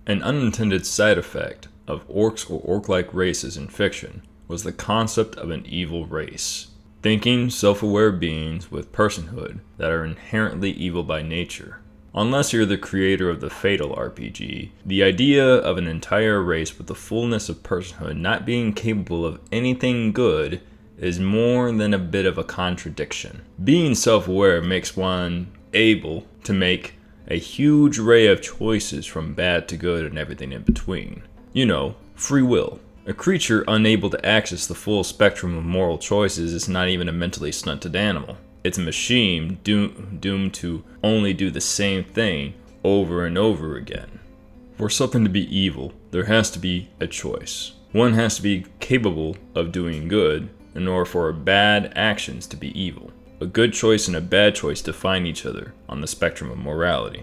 An unintended side effect of orcs or orc-like races in fiction was the concept of an evil race. Thinking, self-aware beings with personhood that are inherently evil by nature. Unless you're the creator of the Fatal RPG, the idea of an entire race with the fullness of personhood not being capable of anything good is more than a bit of a contradiction. Being self-aware makes one able to make a huge array of choices from bad to good and everything in between. You know, free will. A creature unable to access the full spectrum of moral choices is not even a mentally stunted animal. It's a machine doomed to only do the same thing over and over again. For something to be evil, there has to be a choice. One has to be capable of doing good in order for bad actions to be evil. A good choice and a bad choice define each other on the spectrum of morality.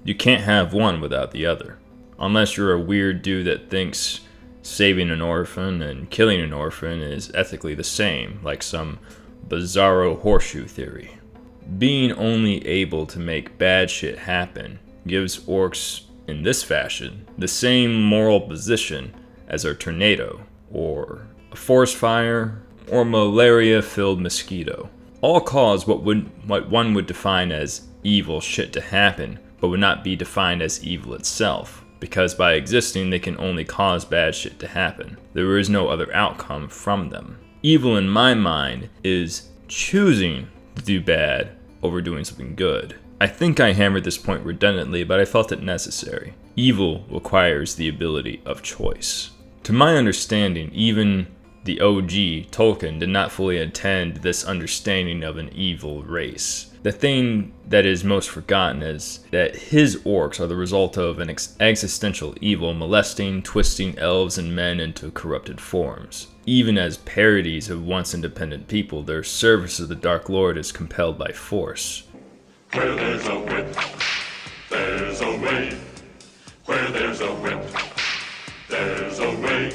You can't have one without the other. Unless you're a weird dude that thinks saving an orphan and killing an orphan is ethically the same, like some bizarro horseshoe theory. Being only able to make bad shit happen gives orcs, in this fashion, the same moral position as a tornado, or a forest fire, or malaria-filled mosquito. All cause what one would define as evil shit to happen, but would not be defined as evil itself, because by existing they can only cause bad shit to happen. There is no other outcome from them. Evil in my mind is choosing to do bad over doing something good. I think I hammered this point redundantly, but I felt it necessary. Evil requires the ability of choice. To my understanding, even the OG, Tolkien, did not fully intend this understanding of an evil race. The thing that is most forgotten is that his orcs are the result of an existential evil molesting, twisting elves and men into corrupted forms. Even as parodies of once independent people, their service to the Dark Lord is compelled by force. Where there's a whip, there's a way. Where there's a whip, there's a way.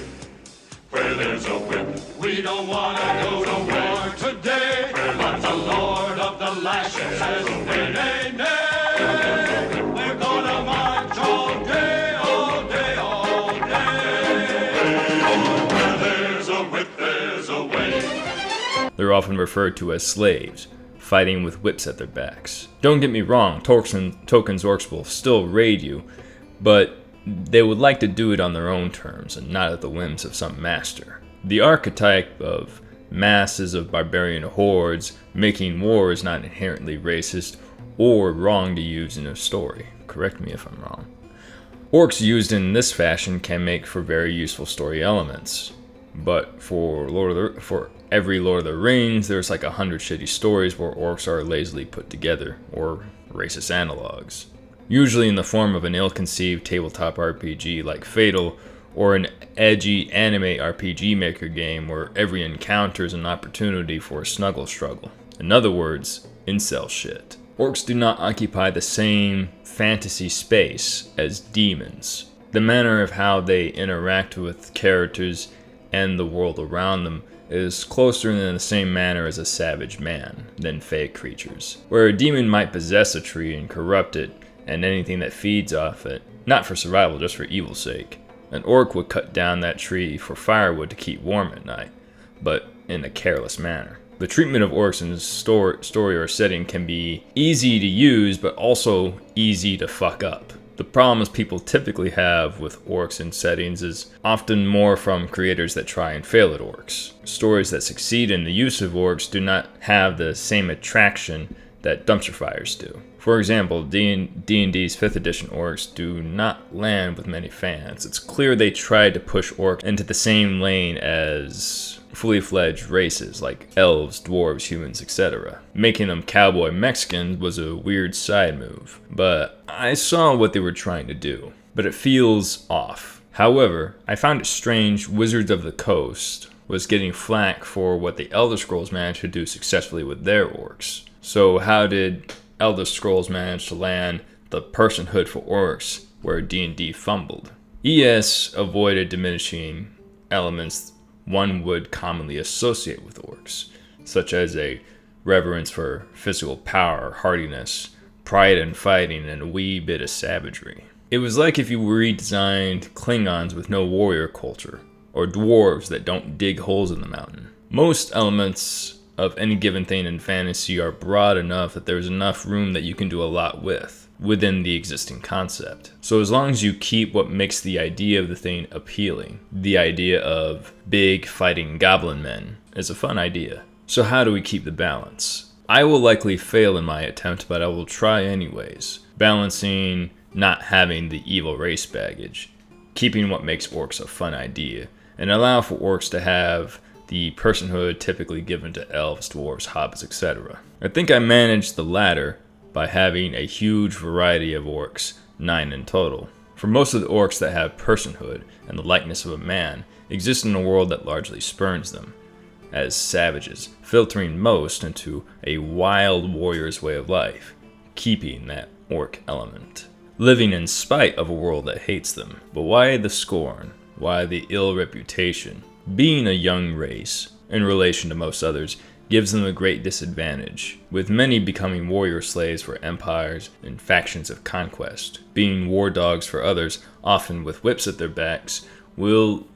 Where there's a whip, we don't want to go to war today. But the Lord of the Lashes says, nay, nay, nay. We're gonna march all day, all day, all day. Where there's a whip, there's a way. They're often referred to as slaves, fighting with whips at their backs. Don't get me wrong, Tolkien's orcs will still raid you, but they would like to do it on their own terms and not at the whims of some master. The archetype of masses of barbarian hordes making war is not inherently racist or wrong to use in a story. Correct me if I'm wrong. Orcs used in this fashion can make for very useful story elements, but for every Lord of the Rings, there's like 100 shitty stories where orcs are lazily put together, or racist analogs. Usually in the form of an ill-conceived tabletop RPG like Fatal, or an edgy anime RPG maker game where every encounter is an opportunity for a snuggle struggle. In other words, incel shit. Orcs do not occupy the same fantasy space as demons. The manner of how they interact with characters and the world around them is closer in the same manner as a savage man than fey creatures, where a demon might possess a tree and corrupt it, and anything that feeds off it, not for survival, just for evil's sake. An orc would cut down that tree for firewood to keep warm at night, but in a careless manner. The treatment of orcs in story or setting can be easy to use, but also easy to fuck up. The problems people typically have with orcs in settings is often more from creators that try and fail at orcs. Stories that succeed in the use of orcs do not have the same attraction that dumpster fires do. For example, D&D's 5th edition orcs do not land with many fans. It's clear they tried to push orcs into the same lane as fully fledged races like elves, dwarves, humans, etc. Making them cowboy Mexicans was a weird side move, but I saw what they were trying to do, but it feels off. However, I found it strange Wizards of the Coast was getting flack for what the Elder Scrolls managed to do successfully with their orcs. So how did Elder Scrolls managed to land the personhood for orcs where D&D fumbled? ES avoided diminishing elements one would commonly associate with orcs, such as a reverence for physical power, hardiness, pride in fighting, and a wee bit of savagery. It was like if you redesigned Klingons with no warrior culture, or dwarves that don't dig holes in the mountain. Most elements of any given thing in fantasy are broad enough that there's enough room that you can do a lot with, within the existing concept. So as long as you keep what makes the idea of the thing appealing, the idea of big fighting goblin men is a fun idea. So how do we keep the balance? I will likely fail in my attempt, but I will try anyways. Balancing not having the evil race baggage, keeping what makes orcs a fun idea, and allow for orcs to have the personhood typically given to elves, dwarves, hobbits, etc. I think I managed the latter by having a huge variety of orcs, 9 in total. For most of the orcs that have personhood and the likeness of a man exist in a world that largely spurns them as savages, filtering most into a wild warrior's way of life, keeping that orc element, living in spite of a world that hates them. But why the scorn? Why the ill reputation? Being a young race, in relation to most others, gives them a great disadvantage, with many becoming warrior slaves for empires and factions of conquest. Being war dogs for others, often with whips at their backs, will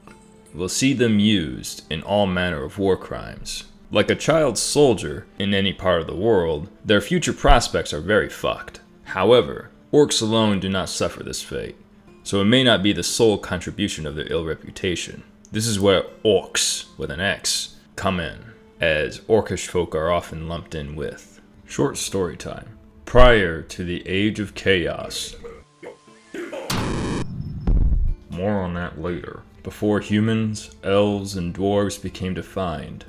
see them used in all manner of war crimes. Like a child soldier in any part of the world, their future prospects are very fucked. However, orcs alone do not suffer this fate, so it may not be the sole contribution of their ill reputation. This is where orcs, with an X, come in, as orcish folk are often lumped in with. Short story time. Prior to the Age of Chaos. More on that later. Before humans, elves, and dwarves became defined,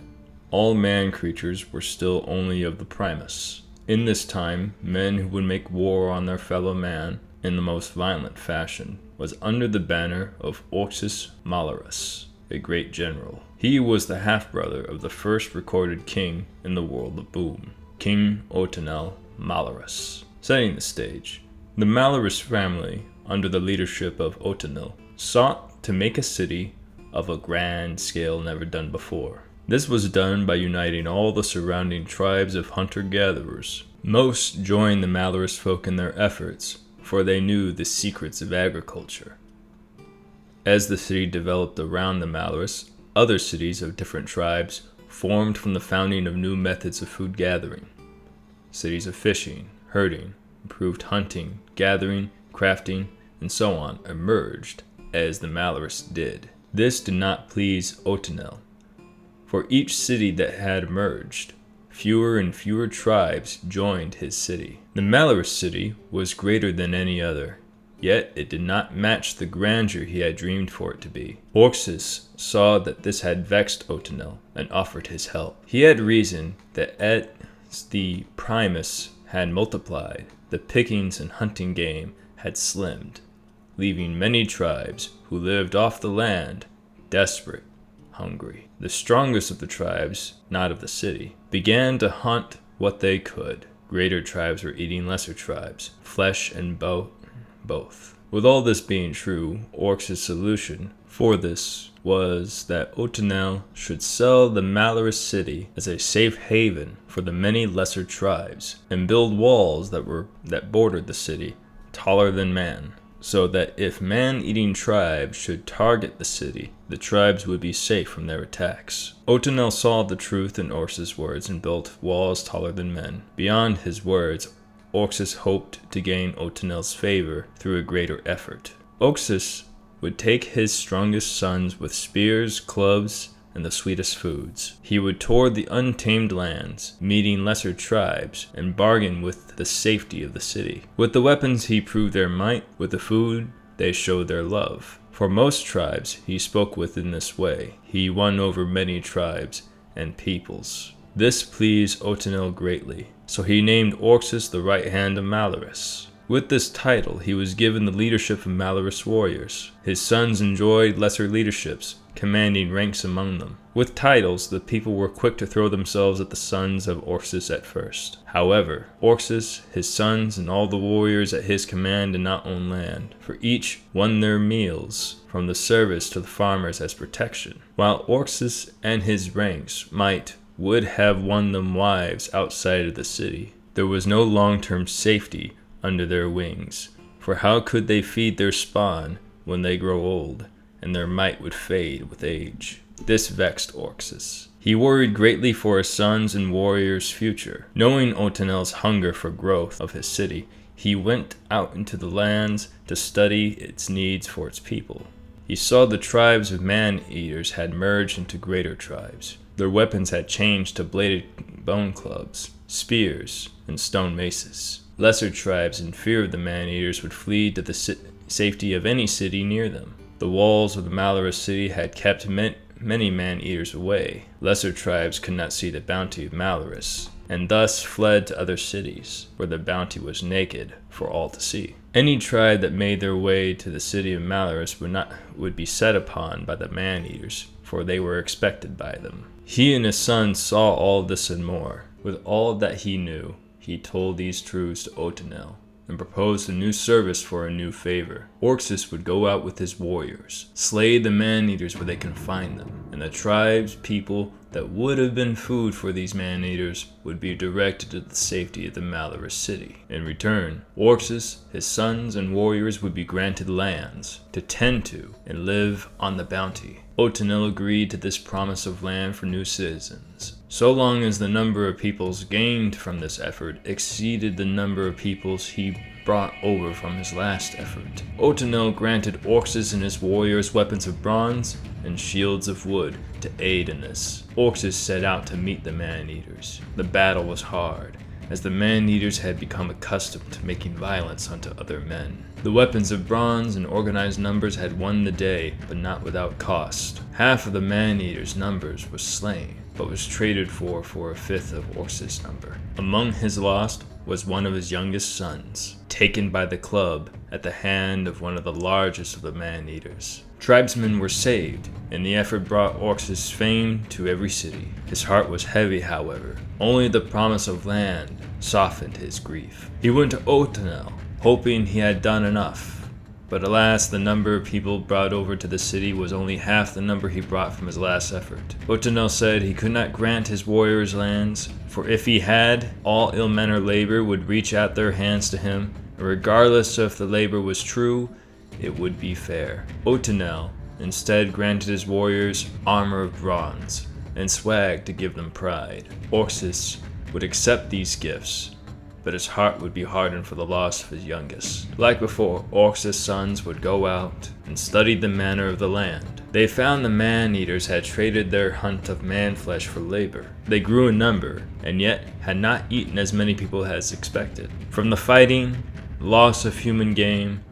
all man creatures were still only of the primus. In this time, men who would make war on their fellow man in the most violent fashion was under the banner of Orx Malarus, a great general. He was the half-brother of the first recorded king in the world of Boom, King Otinel Malarus. Setting the stage, the Malarus family, under the leadership of Otinel, sought to make a city of a grand scale never done before. This was done by uniting all the surrounding tribes of hunter-gatherers. Most joined the Malarus folk in their efforts, for they knew the secrets of agriculture. As the city developed around the Malarus, other cities of different tribes formed from the founding of new methods of food gathering. Cities of fishing, herding, improved hunting, gathering, crafting, and so on emerged as the Malarus did. This did not please Otinel. For each city that had emerged, fewer and fewer tribes joined his city. The Malarus city was greater than any other, yet it did not match the grandeur he had dreamed for it to be. Orx saw that this had vexed Otinel and offered his help. He had reasoned that as the primus had multiplied, the pickings and hunting game had slimmed, leaving many tribes who lived off the land desperate, hungry. The strongest of the tribes, not of the city, began to hunt what they could. Greater tribes were eating lesser tribes, flesh and both. With all this being true, Orcs' solution for this was that Otinel should sell the Malarus city as a safe haven for the many lesser tribes, and build walls that bordered the city, taller than man, so that if man-eating tribes should target the city, the tribes would be safe from their attacks. Otinel saw the truth in Orcs' words and built walls taller than men. Beyond his words, Orcs hoped to gain Otinel's favor through a greater effort. Orcs would take his strongest sons with spears, clubs, and the sweetest foods. He would tour the untamed lands, meeting lesser tribes, and bargain with the safety of the city. With the weapons he proved their might, with the food they showed their love. For most tribes he spoke with in this way. He won over many tribes and peoples. This pleased Otinel greatly, so he named Orx the right hand of Malarus. With this title, he was given the leadership of Malarus warriors. His sons enjoyed lesser leaderships, commanding ranks among them. With titles, the people were quick to throw themselves at the sons of Orx at first. However, Orx, his sons, and all the warriors at his command did not own land, for each won their meals from the service to the farmers as protection, while Orx and his ranks would have won them wives outside of the city. There was no long-term safety under their wings, For how could they feed their spawn when they grow old, and their might would fade with age? This vexed Orcs. He worried greatly for his sons and warriors' future. Knowing Otanel's hunger for growth of his city, he went out into the lands to study its needs for its people. He saw the tribes of man-eaters had merged into greater tribes. Their weapons had changed to bladed bone clubs, spears, and stone maces. Lesser tribes, in fear of the man-eaters, would flee to the safety of any city near them. The walls of the Malarus city had kept many man-eaters away. Lesser tribes could not see the bounty of Malarus, and thus fled to other cities, where the bounty was naked for all to see. Any tribe that made their way to the city of Malarus would be set upon by the man-eaters, for they were expected by them. He and his sons saw all this and more. With all that he knew, he told these truths to Otanel, and proposed a new service for a new favor. Orcs would go out with his warriors, slay the man-eaters where they can find them, and the tribes, people that would have been food for these man-eaters would be directed to the safety of the Malarus city. In return, Orcs, his sons, and warriors would be granted lands to tend to and live on the bounty. Otanel agreed to this promise of land for new citizens, so long as the number of peoples gained from this effort exceeded the number of peoples he brought over from his last effort. Otanel granted Orcs and his warriors weapons of bronze and shields of wood to aid in this. Orcs set out to meet the man-eaters. The battle was hard, as the man-eaters had become accustomed to making violence unto other men. The weapons of bronze and organized numbers had won the day, but not without cost. Half of the man-eaters' numbers was slain, but was traded for a fifth of Orcs' number. Among his lost was one of his youngest sons, taken by the club at the hand of one of the largest of the man-eaters. Tribesmen were saved, and the effort brought Orcs' fame to every city. His heart was heavy, however. Only the promise of land softened his grief. He went to Otanel, hoping he had done enough. But alas, the number of people brought over to the city was only half the number he brought from his last effort. Otanel said he could not grant his warriors lands, for if he had, all ill-mannered labor would reach out their hands to him, and regardless if the labor was true, it would be fair. Otanel instead granted his warriors armor of bronze and swag to give them pride. Orcs would accept these gifts, but his heart would be hardened for the loss of his youngest. Like before, Orcs' sons would go out and study the manner of the land. They found the man-eaters had traded their hunt of man-flesh for labor. They grew in number, and yet had not eaten as many people as expected. From the fighting, loss of human game,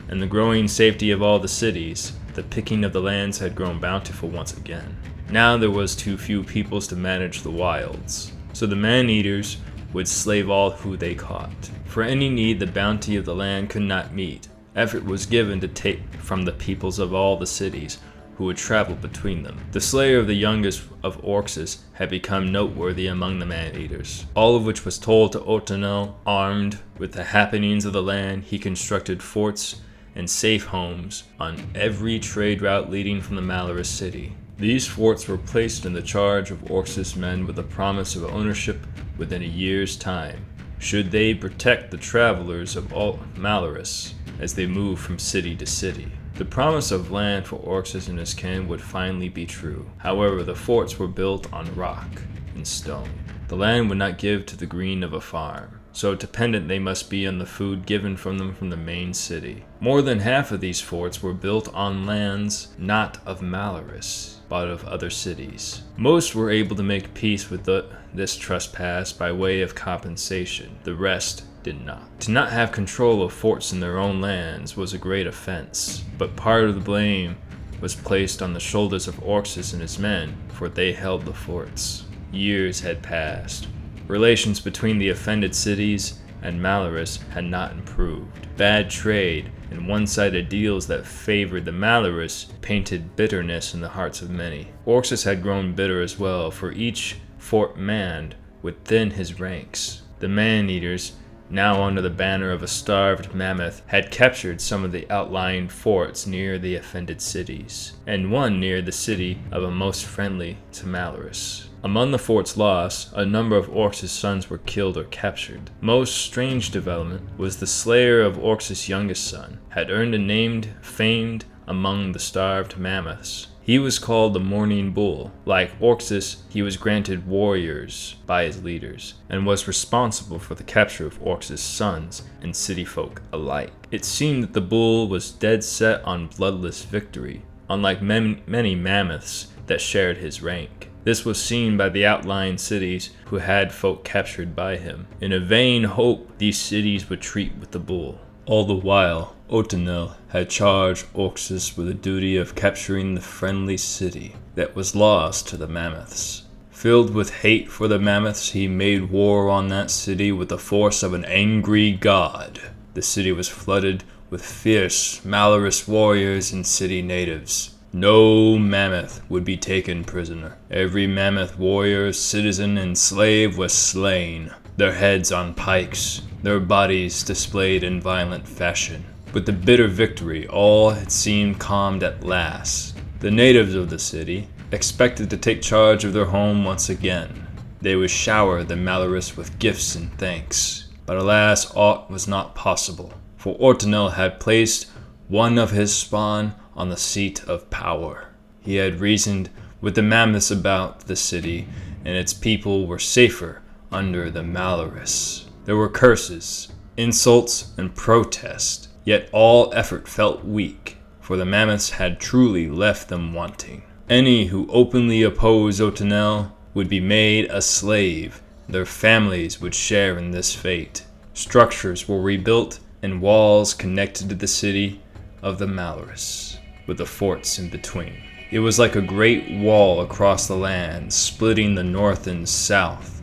and the growing safety of all the cities, the picking of the lands had grown bountiful once again. Now there was too few peoples to manage the wilds, so the man-eaters would slave all who they caught. For any need the bounty of the land could not meet, effort was given to take from the peoples of all the cities who would travel between them. The slayer of the youngest of Orcs had become noteworthy among the man-eaters, all of which was told to Otanel. Armed with the happenings of the land, he constructed forts and safe homes on every trade route leading from the Malarus city. These forts were placed in the charge of Orcs' men with the promise of ownership within a year's time, should they protect the travelers of all Malarus as they moved from city to city. The promise of land for Orcs and his kin would finally be true. However, the forts were built on rock and stone. The land would not give to the green of a farm, so dependent they must be on the food given from them from the main city. More than half of these forts were built on lands not of Malarus, but of other cities. Most were able to make peace with this trespass by way of compensation. The rest did not. To not have control of forts in their own lands was a great offense, but part of the blame was placed on the shoulders of Orcs and his men, for they held the forts. Years had passed. Relations between the offended cities and Malarus had not improved. Bad trade and one-sided deals that favored the Malarus painted bitterness in the hearts of many. Orcs had grown bitter as well, for each fort manned would thin his ranks. The man-eaters now under the banner of a starved mammoth, had captured some of the outlying forts near the offended cities, and one near the city of a most friendly to Malarus. Among the fort's loss, a number of Orcs' sons were killed or captured. Most strange development was the slayer of Orcs' youngest son had earned a name famed among the starved mammoths. He was called the Morning Bull. Like Orcs, he was granted warriors by his leaders, and was responsible for the capture of Orcs' sons and city folk alike. It seemed that the bull was dead set on bloodless victory, unlike many mammoths that shared his rank. This was seen by the outlying cities who had folk captured by him, in a vain hope these cities would treat with the bull. All the while, Otenel had charged Orcs with the duty of capturing the friendly city that was lost to the mammoths. Filled with hate for the mammoths, he made war on that city with the force of an angry god. The city was flooded with fierce Malarus warriors and city natives. No mammoth would be taken prisoner. Every mammoth warrior, citizen, and slave was slain, their heads on pikes, their bodies displayed in violent fashion. With the bitter victory, all had seemed calmed at last. The natives of the city expected to take charge of their home once again. They would shower the Malarus with gifts and thanks. But alas, aught was not possible, for Ortenel had placed one of his spawn on the seat of power. He had reasoned with the mammoths about the city, and its people were safer under the Malarus. There were curses, insults, and protests, yet all effort felt weak, for the mammoths had truly left them wanting. Any who openly opposed Otenel would be made a slave. Their families would share in this fate. Structures were rebuilt and walls connected to the city of the Malarus, with the forts in between. It was like a great wall across the land, splitting the north and south.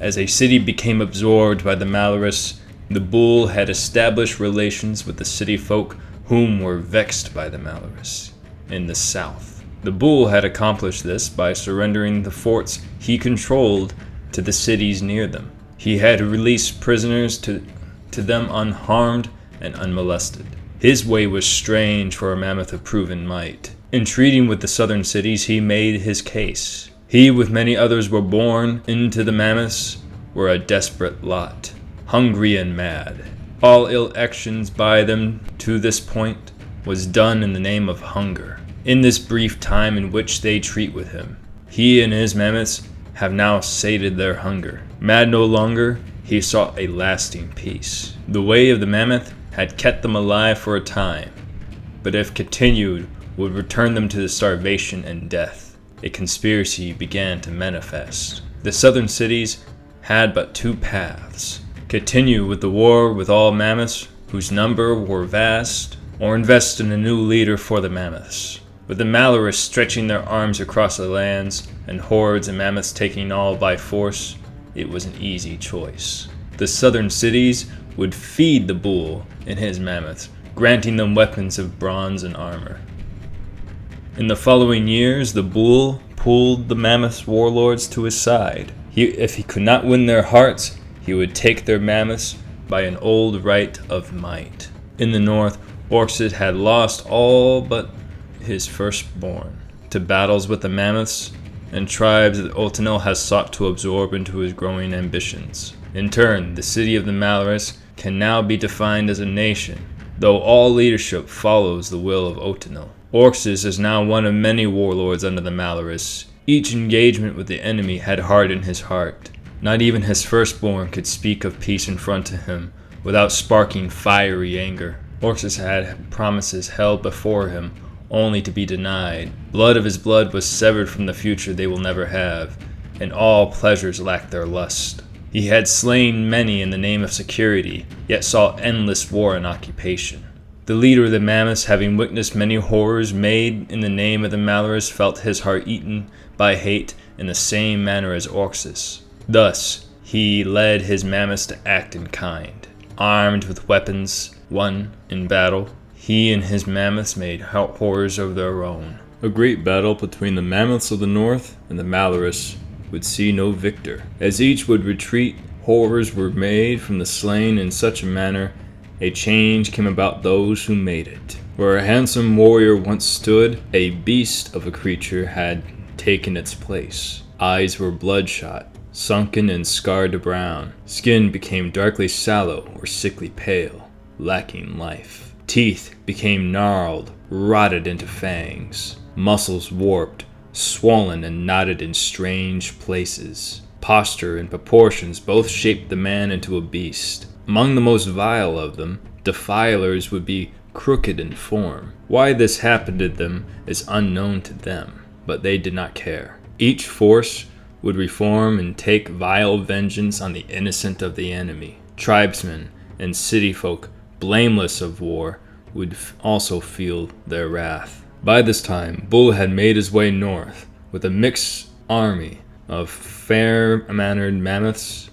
As a city became absorbed by the Malarus, the bull had established relations with the city folk whom were vexed by the Malarus in the south. The bull had accomplished this by surrendering the forts he controlled to the cities near them. He had released prisoners to them unharmed and unmolested. His way was strange for a mammoth of proven might. In treating with the southern cities, he made his case. He, with many others, were born into the mammoths, were a desperate lot, hungry and mad. All ill actions by them to this point was done in the name of hunger. In this brief time in which they treat with him, he and his mammoths have now sated their hunger. Mad no longer, he sought a lasting peace. The way of the mammoth had kept them alive for a time, but if continued, would return them to the starvation and death. A conspiracy began to manifest. The southern cities had but two paths: continue with the war with all mammoths, whose number were vast, or invest in a new leader for the mammoths. With the Malarus stretching their arms across the lands, and hordes of mammoths taking all by force, it was an easy choice. The southern cities would feed the bull and his mammoths, granting them weapons of bronze and armor. In the following years, the bull pulled the mammoth warlords to his side. If he could not win their hearts, he would take their mammoths by an old right of might. In the north, Orcs had lost all but his firstborn to battles with the mammoths and tribes that Otenel has sought to absorb into his growing ambitions. In turn, the city of the Malarus can now be defined as a nation, though all leadership follows the will of Otenel. Orcs is now one of many warlords under the Malarus. Each engagement with the enemy had hardened his heart. Not even his firstborn could speak of peace in front of him without sparking fiery anger. Orcs had promises held before him, only to be denied. Blood of his blood was severed from the future they will never have, and all pleasures lacked their lust. He had slain many in the name of security, yet saw endless war and occupation. The leader of the mammoths, having witnessed many horrors made in the name of the Malarus, felt his heart eaten by hate in the same manner as Orcs. Thus, he led his mammoths to act in kind. Armed with weapons won in battle, he and his mammoths made horrors of their own. A great battle between the mammoths of the north and the Malarus would see no victor. As each would retreat, Horrors were made from the slain in such a manner, a change came about those who made it. Where a handsome warrior once stood, a beast of a creature had taken its place. Eyes were bloodshot, sunken and scarred to brown. Skin became darkly sallow or sickly pale, lacking life. Teeth became gnarled, rotted into fangs. Muscles warped, swollen and knotted in strange places. Posture and proportions both shaped the man into a beast. Among the most vile of them, defilers would be crooked in form. Why this happened to them is unknown to them, but they did not care. Each force would reform and take vile vengeance on the innocent of the enemy. Tribesmen and city folk, blameless of war, would also feel their wrath. By this time, Bull had made his way north with a mixed army of fair-mannered mammoths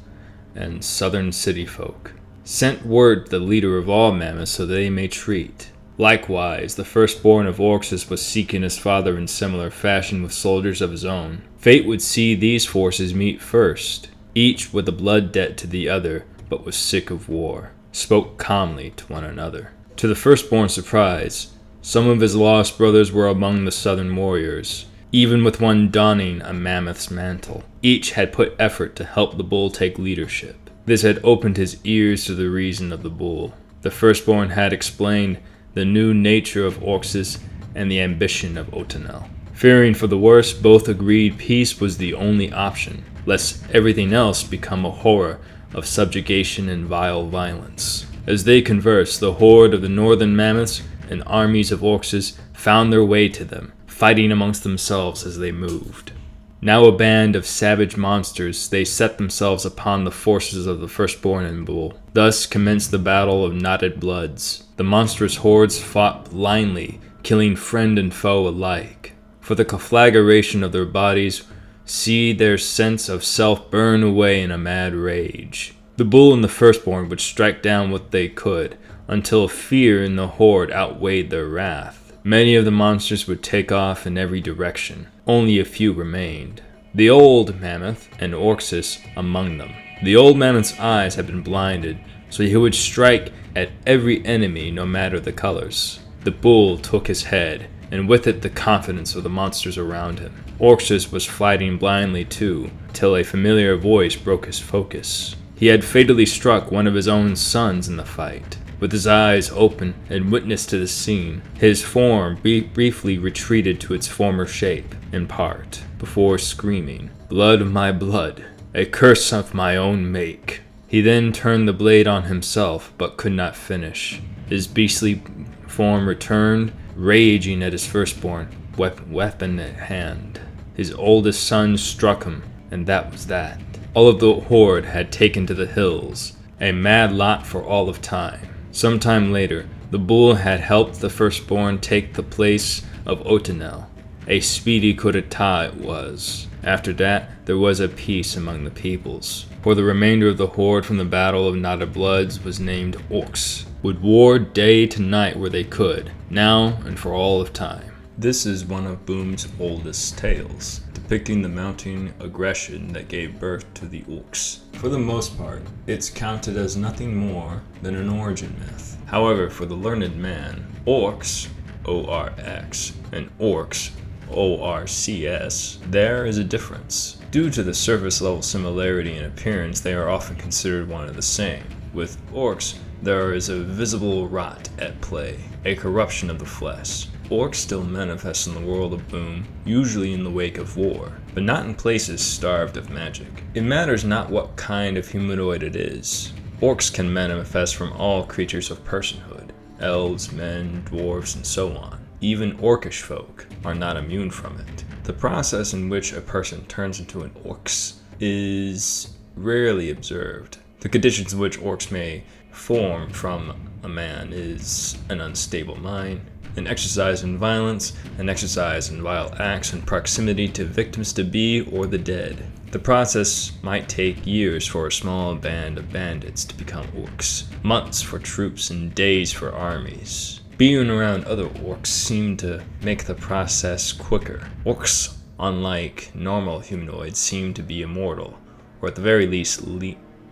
and southern city folk. Sent word to the leader of all mammoths so they may treat. Likewise, the firstborn of Orcs was seeking his father in similar fashion with soldiers of his own. Fate would see these forces meet first, each with a blood debt to the other, but was sick of war, spoke calmly to one another. To the firstborn's surprise, some of his lost brothers were among the southern warriors, even with one donning a mammoth's mantle. Each had put effort to help the bull take leadership. This had opened his ears to the reason of the bull. The firstborn had explained the new nature of Orcs and the ambition of Otinel. Fearing for the worst, both agreed peace was the only option, lest everything else become a horror of subjugation and vile violence. As they conversed, the horde of the northern mammoths and armies of Orcs found their way to them, fighting amongst themselves as they moved. Now a band of savage monsters, they set themselves upon the forces of the firstborn and bull. Thus commenced the battle of knotted bloods. The monstrous hordes fought blindly, killing friend and foe alike. For the conflagration of their bodies, see their sense of self burn away in a mad rage. The bull and the firstborn would strike down what they could, until fear in the horde outweighed their wrath. Many of the monsters would take off in every direction. Only a few remained. The old mammoth and Orcs among them. The old mammoth's eyes had been blinded, so he would strike at every enemy no matter the colors. The bull took his head, and with it the confidence of the monsters around him. Orcs was fighting blindly too, till a familiar voice broke his focus. He had fatally struck one of his own sons in the fight. With his eyes open and witness to the scene, his form briefly retreated to its former shape, in part, before screaming, "Blood of my blood, a curse of my own make." He then turned the blade on himself, but could not finish. His beastly form returned, raging at his firstborn, weapon at hand. His oldest son struck him, and that was that. All of the horde had taken to the hills, a mad lot for all of time. Some time later, the bull had helped the firstborn take the place of Otinel. A speedy coup d'etat it was. After that, there was a peace among the peoples. For the remainder of the horde from the Battle of Knotted Bloods was named Orcs, would war day to night where they could, now and for all of time. This is one of Boom's oldest tales, depicting the mounting aggression that gave birth to the Orcs. For the most part, it's counted as nothing more than an origin myth. However, for the learned man, Orcs, O-R-X, and Orcs, O-R-C-S, there is a difference. Due to the surface level similarity in appearance, they are often considered one and the same. With Orcs, there is a visible rot at play, a corruption of the flesh. Orcs still manifest in the world of Boom, usually in the wake of war, but not in places starved of magic. It matters not what kind of humanoid it is. Orcs can manifest from all creatures of personhood, elves, men, dwarves, and so on. Even orcish folk are not immune from it. The process in which a person turns into an Orcs is rarely observed. The conditions in which Orcs may form from a man is an unstable mind, an exercise in violence, an exercise in vile acts and proximity to victims-to-be or the dead. The process might take years for a small band of bandits to become Orcs, months for troops and days for armies. Being around other Orcs seemed to make the process quicker. Orcs, unlike normal humanoids, seem to be immortal, or at the very least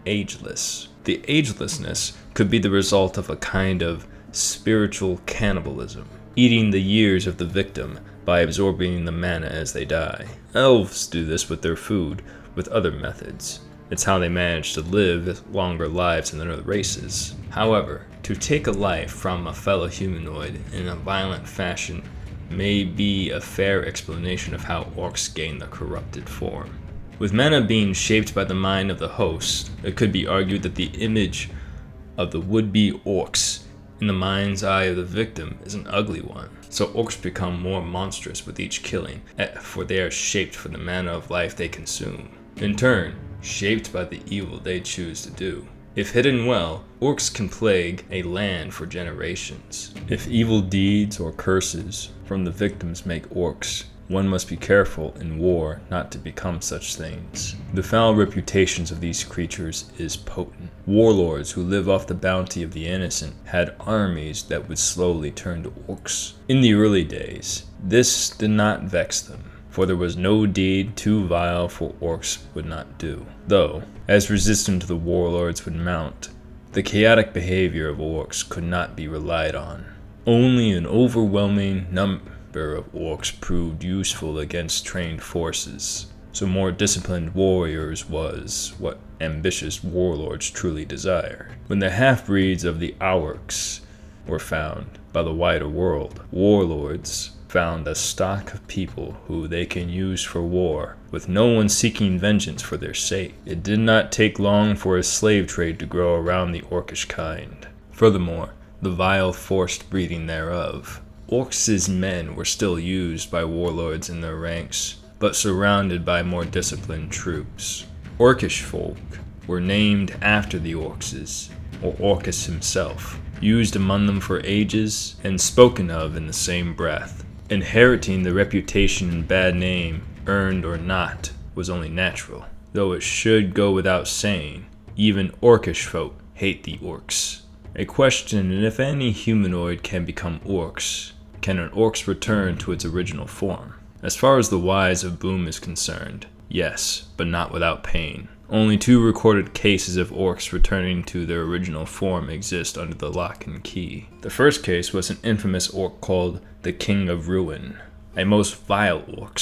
ageless. The agelessness could be the result of a kind of spiritual cannibalism, eating the years of the victim by absorbing the mana as they die. Elves do this with their food, with other methods. It's how they manage to live longer lives than other races. However, to take a life from a fellow humanoid in a violent fashion may be a fair explanation of how orcs gain the corrupted form. With mana being shaped by the mind of the host, it could be argued that the image of the would-be orcs in the mind's eye of the victim is an ugly one. So orcs become more monstrous with each killing, for they are shaped for the mana of life they consume. In turn, shaped by the evil they choose to do. If hidden well, orcs can plague a land for generations. If evil deeds or curses from the victims make orcs, one must be careful in war not to become such things. The foul reputations of these creatures is potent. Warlords who live off the bounty of the innocent had armies that would slowly turn to orcs. In the early days, this did not vex them, for there was no deed too vile for orcs would not do. Though, as resistance to the warlords would mount, the chaotic behavior of orcs could not be relied on. Only an overwhelming number of orcs proved useful against trained forces, so more disciplined warriors was what ambitious warlords truly desired. When the half-breeds of the Orcs were found by the wider world, warlords found a stock of people who they can use for war, with no one seeking vengeance for their sake. It did not take long for a slave trade to grow around the orcish kind. Furthermore, the vile forced breeding thereof. Orcs' men were still used by warlords in their ranks, but surrounded by more disciplined troops. Orcish folk were named after the Orcs, or Orcus himself, used among them for ages, and spoken of in the same breath. Inheriting the reputation and bad name, earned or not, was only natural, though it should go without saying, even Orcish folk hate the Orcs. A question if any humanoid can become Orcs. Can an Orcs return to its original form? As far as the wise of Boom is concerned, yes, but not without pain. Only 2 recorded cases of Orcs returning to their original form exist under the lock and key. The first case was an infamous Orc called the King of Ruin, a most vile Orc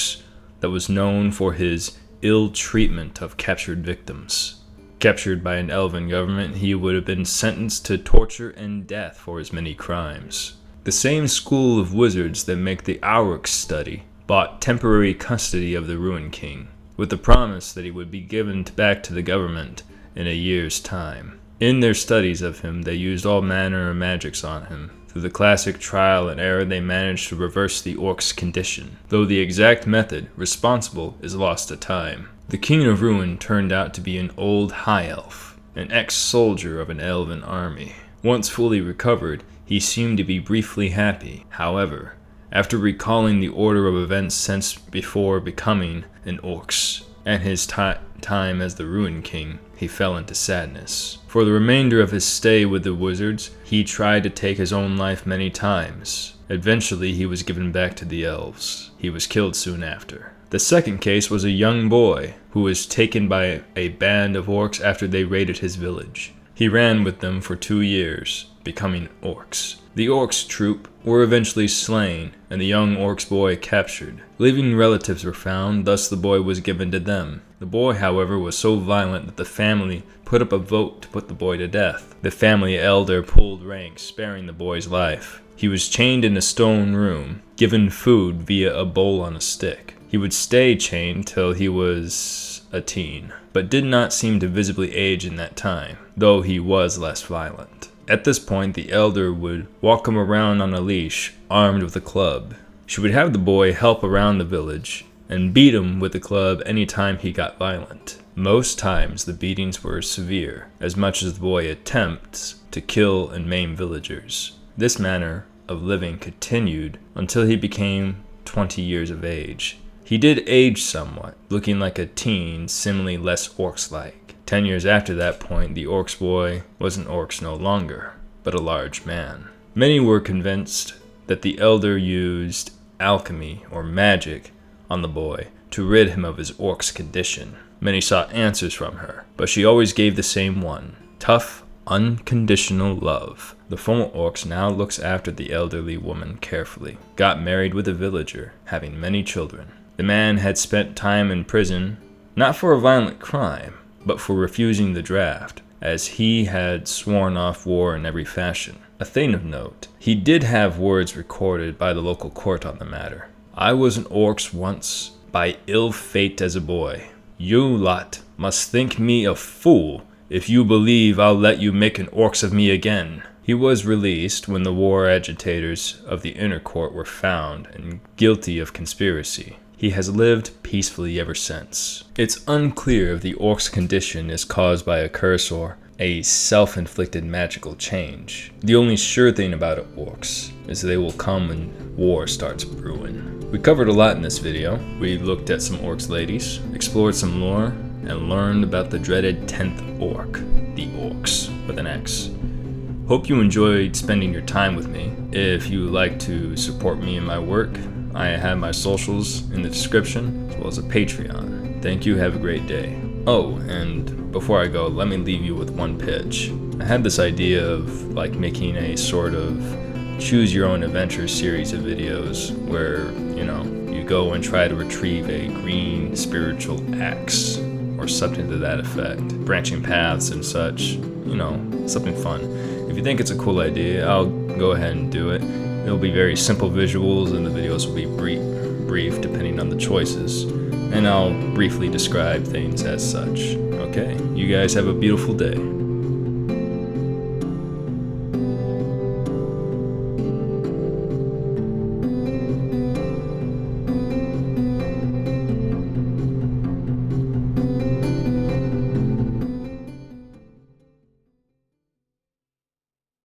that was known for his ill treatment of captured victims. Captured by an elven government, he would have been sentenced to torture and death for his many crimes. The same school of wizards that make the Orcs study bought temporary custody of the Ruin King, with the promise that he would be given back to the government in a year's time. In their studies of him, they used all manner of magics on him. Through the classic trial and error, they managed to reverse the Orc's condition, though the exact method responsible is lost to time. The King of Ruin turned out to be an old high elf, an ex-soldier of an elven army. Once fully recovered, he seemed to be briefly happy. However, after recalling the order of events since before becoming an Orcs, and his time as the Ruin King, he fell into sadness. For the remainder of his stay with the wizards, he tried to take his own life many times. Eventually, he was given back to the elves. He was killed soon after. The second case was a young boy who was taken by a band of Orcs after they raided his village. He ran with them for 2 years, becoming Orcs. The Orcs troop were eventually slain, and the young Orcs boy captured. Living relatives were found, thus the boy was given to them. The boy, however, was so violent that the family put up a vote to put the boy to death. The family elder pulled rank, sparing the boy's life. He was chained in a stone room, given food via a bowl on a stick. He would stay chained till he was a teen, but did not seem to visibly age in that time, though he was less violent. At this point, the elder would walk him around on a leash, armed with a club. She would have the boy help around the village, and beat him with the club any time he got violent. Most times the beatings were severe, as much as the boy attempts to kill and maim villagers. This manner of living continued until he became 20 years of age. He did age somewhat, looking like a teen, similarly less Orcs-like. 10 years after that point, the Orcs boy was an Orcs no longer, but a large man. Many were convinced that the elder used alchemy or magic on the boy to rid him of his Orcs condition. Many sought answers from her, but she always gave the same one: tough, unconditional love. The former Orcs now looks after the elderly woman carefully. Got married with a villager, having many children. The man had spent time in prison, not for a violent crime, but for refusing the draft, as he had sworn off war in every fashion. A thing of note, he did have words recorded by the local court on the matter. I was an Orcs once, by ill fate as a boy. You lot must think me a fool if you believe I'll let you make an Orcs of me again. He was released when the war agitators of the inner court were found and guilty of conspiracy. He has lived peacefully ever since. It's unclear if the Orc's condition is caused by a curse or a self-inflicted magical change. The only sure thing about Orcs is they will come when war starts brewing. We covered a lot in this video. We looked at some Orcs ladies, explored some lore, and learned about the dreaded 10th Orc, the Orcs with an X. Hope you enjoyed spending your time with me. If you would like to support me in my work, I have my socials in the description, as well as a Patreon. Thank you, have a great day. Oh, and before I go, let me leave you with one pitch. I had this idea of making a sort of choose your own adventure series of videos where, you go and try to retrieve a green spiritual axe or something to that effect. Branching paths and such, something fun. If you think it's a cool idea, I'll go ahead and do it. It'll be very simple visuals and the videos will be brief depending on the choices. And I'll briefly describe things as such. Okay, you guys have a beautiful day.